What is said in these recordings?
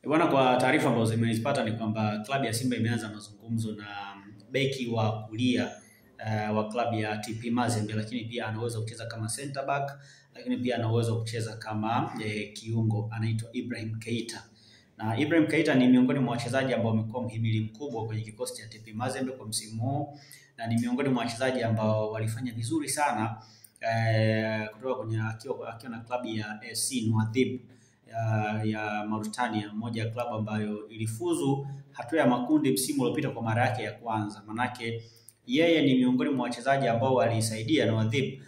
Bwana, kwa taarifa ambazo zimenipata ni kwamba klabu ya Simba imeanza mazungumzo na beki wa kulia wa klabu ya TP Mazembe, lakini pia anaweza kucheza kama center back, lakini pia anaweza kucheza kama kiungo, anaitwa Ibrahim Keita. Na Ibrahim Keita ni miongoni mwa wachezaji ambao wamekuwa mhimili mkubwa kwenye kikosi cha TP Mazembe kwa msimu huu, na ni miongoni mwa wachezaji ambao walifanya vizuri sana kutoka kwenye akiwa na klabu ya SC Nouadhibou ya Mauritania, moja ya klabu ambayo ilifuzu hatua ya makundi msimu uliopita kwa mara yake ya kwanza. Manake yeye ni miongoni mwa wachezaji ambao walisaidia Nouadhibou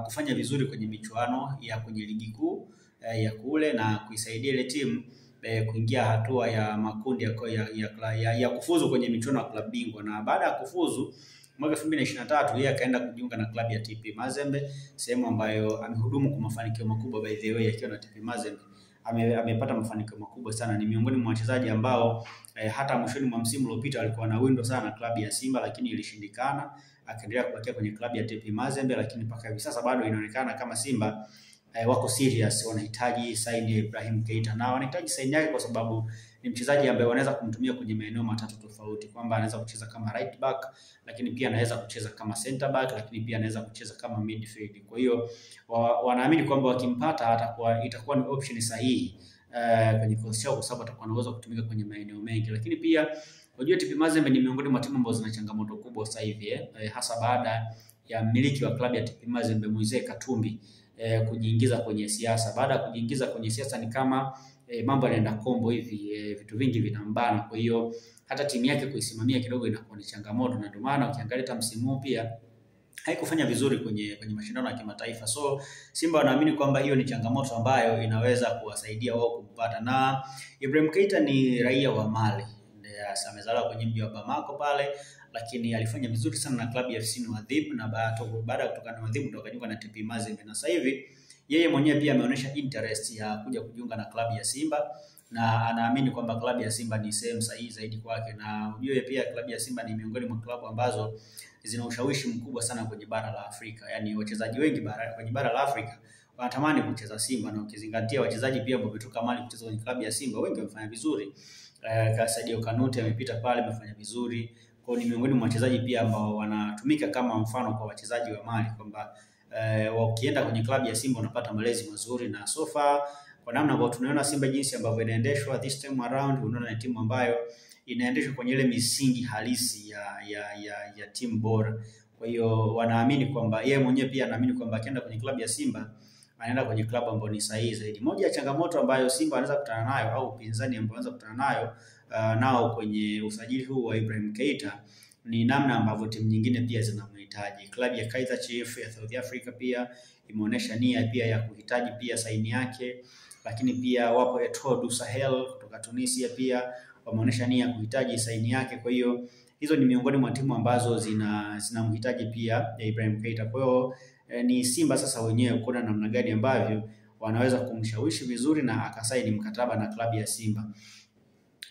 kufanya vizuri kwenye michuano ya kwenye ligi kuu ya kule na kuisaidia ile timu kuingia hatua ya makundi ya kufuzu kwenye michuano ya klabu bingwa. Na baada ya kufuzu mwaka 2023 yeye akaenda kujiunga na klabu ya TP Mazembe, sehemu ambayo amehudumu kwa mafanikio makubwa. By the way, akiwa na TP Mazembe amepata mafanikio makubwa sana. Ni miongoni mwa wachezaji ambao hata mwishoni mwa msimu uliopita walikuwa na window sana klabu ya Simba, lakini ilishindikana, akaendelea kubakia kwenye klabu ya TP Mazembe. Lakini mpaka hivi sasa bado inaonekana kama Simba wako serious, wanahitaji sign ya Ibrahim Keita, na wanahitaji sign yake kwa sababu ni mchezaji ambaye wanaweza kumtumia kwenye maeneo matatu tofauti, kwamba anaweza kucheza kama right back, lakini pia anaweza kucheza kama center back, lakini pia anaweza kucheza kama midfield. Kwa hiyo wanaamini kwamba wakimpata itakuwa ni option sahihi kwenye kikosi chao, kwa sababu atakuwa anaweza kutumika kwenye maeneo mengi. Lakini pia unajua TP Mazembe ni miongoni mwa timu ambazo zina changamoto kubwa sasa hivi hasa baada ya mmiliki wa klabu ya TP Mazembe Moise Katumbi kujiingiza kwenye siasa. Baada ya kujiingiza kwenye siasa ni kama mambo yanaenda kombo hivi, vitu vingi vinambana. Kwa hiyo hata timu yake kuisimamia kidogo inakuwa ni changamoto, na ndio maana ukiangalia hata msimu huu pia haikufanya vizuri kwenye mashindano ya kimataifa. So Simba wanaamini kwamba hiyo ni changamoto ambayo inaweza kuwasaidia wao kumpata. Na Ibrahim Keita ni raia wa Mali, amezaliwa kwenye mji wa Bamako pale, lakini alifanya vizuri sana na klabu ya FC Nouadhibou, na baada ya kutoka Nouadhibou ndo akajiunga na TP Mazembe, na sasa hivi yeye mwenyewe pia ameonyesha interest ya kuja kujiunga na klabu ya Simba, na anaamini kwamba klabu ya Simba ni sehemu sahihi zaidi kwake. Na unajua pia klabu ya Simba ni miongoni mwa klabu ambazo zina ushawishi mkubwa sana kwenye bara la Afrika. Yaani wachezaji wengi kwenye bara la Afrika wanatamani kucheza Simba, na ukizingatia wachezaji pia ambao wametoka Mali kucheza kwenye klabu ya Simba wengi wamefanya vizuri. Sadio Kanute amepita pale, amefanya vizuri. Kwa ni miongoni mwa wachezaji pia ambao wanatumika kama mfano kwa wachezaji wa Mali, kwamba wakienda kwenye klabu ya Simba unapata malezi mazuri. Na so far kwa namna ambayo tunaona Simba jinsi ambavyo inaendeshwa this time around, unaona ni timu ambayo inaendeshwa kwenye ile misingi halisi ya timu bora. Kwa hiyo wanaamini kwamba yeye mwenyewe pia anaamini kwamba akienda kwenye klabu ya Simba anaenda kwenye klabu ambayo ni sahihi zaidi. Moja ya changamoto ambayo Simba anaweza kukutana nayo au upinzani ambao anaweza kukutana nayo nao kwenye usajili huu wa Ibrahim Keita ni namna ambavyo timu nyingine pia zinamhitaji. Klabu ya Kaizer Chiefs ya South Africa pia imeonyesha nia pia ya kuhitaji pia saini yake, lakini pia wapo Etoile du Sahel kutoka Tunisia pia wameonyesha nia ya kuhitaji saini yake. Kwa hiyo hizo ni miongoni mwa timu ambazo zinamhitaji pia Ibrahim Keita. Kwa hiyo ni Simba sasa wenyewe kuna namna gani ambavyo wanaweza kumshawishi vizuri na akasaini mkataba na klabu ya Simba.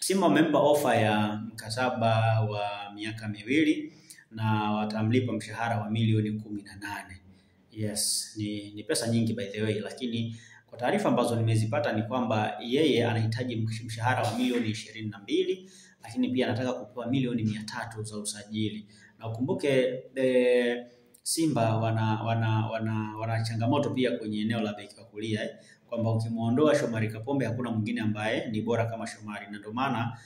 Simba wamempa ofa ya mkataba wa miaka 2 na watamlipa mshahara wa milioni 18. Yes, ni pesa nyingi by the way, lakini kwa taarifa ambazo nimezipata ni kwamba yeye anahitaji mshahara wa milioni 22, lakini pia anataka kupewa milioni 300 za usajili. Na ukumbuke Simba wana changamoto pia kwenye eneo la beki wa kulia kwamba ukimuondoa Shomari Kapombe hakuna mwingine ambaye ni bora kama Shomari, na ndio maana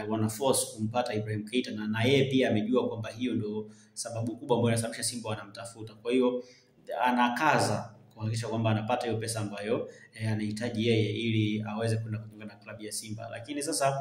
wana force kumpata Ibrahim Keita, na yeye pia amejua kwamba hiyo ndio sababu kubwa ambayo inasababisha Simba wanamtafuta. Kwa hiyo anakaza kuhakikisha kwamba anapata hiyo pesa ambayo anahitaji yeye ili aweze kwenda kujiunga na klabu ya Simba. Lakini sasa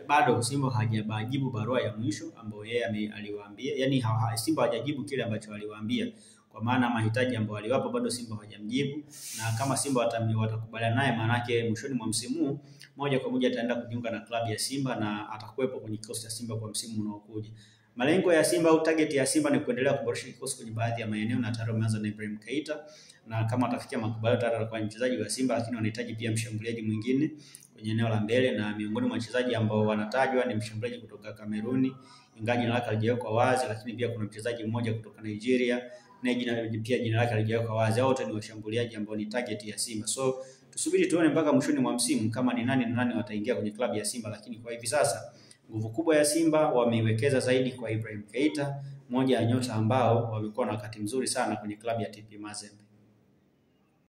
bado Simba hajajibu barua ya mwisho ambayo yeye aliwaambia, yani Simba hajajibu kile ambacho aliwaambia, kwa maana mahitaji ambayo aliwapa bado Simba hawajamjibu. Na kama Simba watakubaliana naye, maana yake mwishoni mwa msimu moja kwa moja ataenda kujiunga na klabu ya Simba na atakuwepo kwenye kikosi cha Simba kwa msimu unaokuja. Malengo ya Simba au target ya Simba ni kuendelea kuboresha kikosi kwenye baadhi ya maeneo, na tayari wameanza na Ibrahim Keita, na kama atafikia makubaliano tayari atakuwa mchezaji wa Simba. Lakini wanahitaji pia mshambuliaji mwingine kwenye eneo la mbele, na miongoni mwa wachezaji ambao wanatajwa ni mshambuliaji kutoka Kameruni, ingawa jina lake halijawekwa wazi, lakini pia kuna mchezaji mmoja kutoka Nigeria na jina lake halijawekwa wazi. Wote ni washambuliaji ambao ni target ya Simba. So tusubiri tuone mpaka mwishoni mwa msimu kama ni nani na nani wataingia kwenye klabu ya Simba, lakini kwa hivi sasa nguvu kubwa ya Simba wameiwekeza zaidi kwa Ibrahim Keita, moja ya nyota ambao wamekuwa na wakati mzuri sana kwenye klabu ya TP Mazembe.